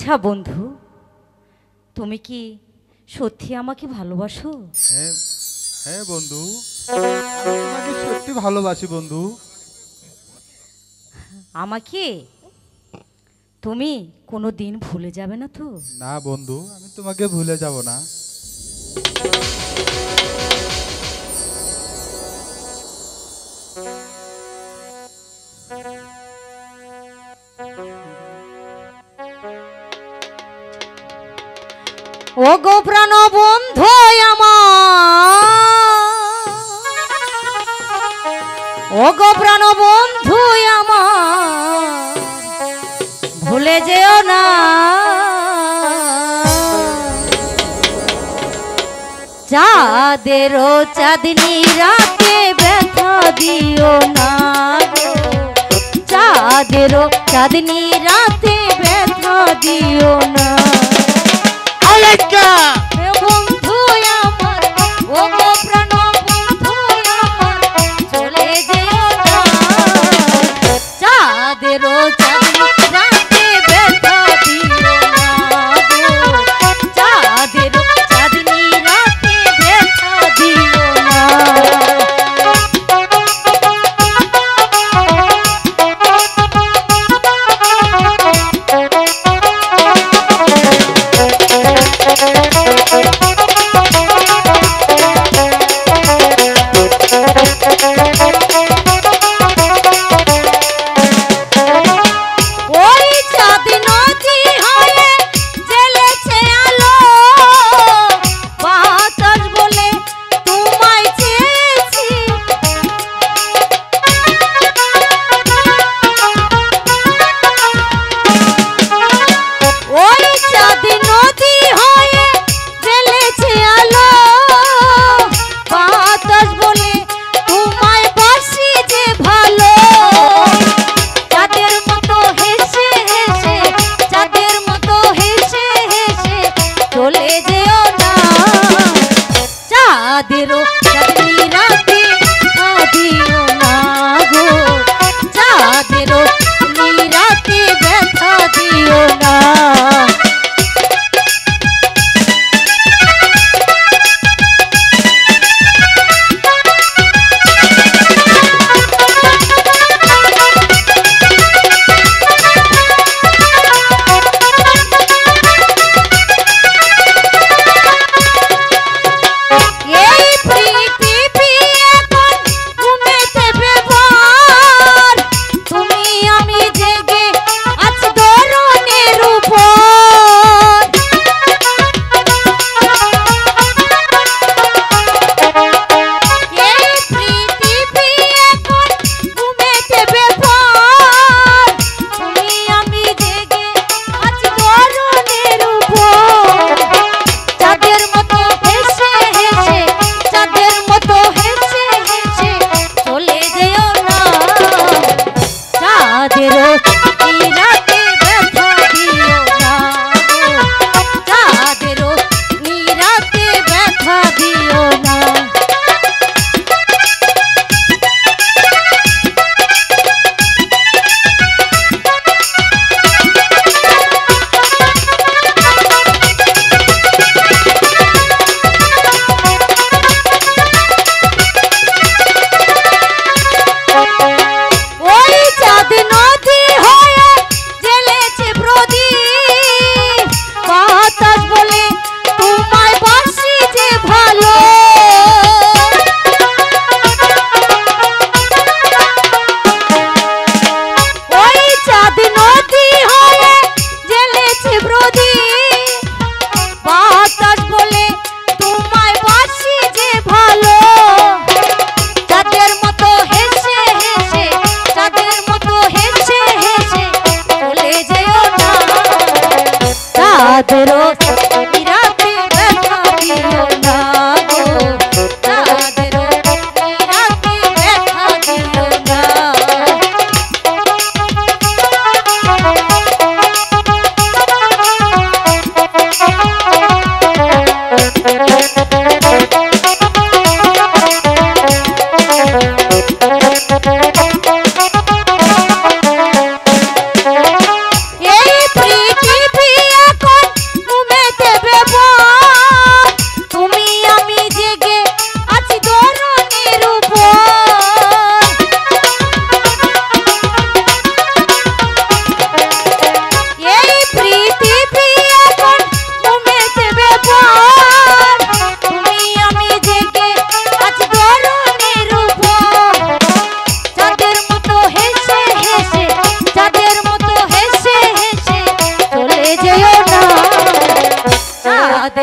আচ্ছা বন্ধু, তুমি কি সত্যি আমাকে ভালোবাসো? হ্যাঁ হ্যাঁ বন্ধু, আমি তোমাকে সত্যি ভালোবাসি বন্ধু। আমাকে তুমি কোনো দিন ভুলে যাবে না তো? না বন্ধু, আমি তোমাকে ভুলে যাব না। ও গো প্রাণ বন্ধু আমার, ও গো প্রাণ বন্ধু আমার, ভুলে যেও না চাঁদেরও চাঁদনি রাতে ব্যথা দিও না গো, চাঁদেরও চাঁদনি রাতে ব্যথা দিও না। হে বন্ধু আমার, ও গো প্রাণ বন্ধু আমার, চলে যেও না চাঁদেরও চাঁদনি রাতে ব্যথা দিও না গো, চাঁদেরও চাঁদনি রাতে ব্যথা দিও না।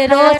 প্রেমের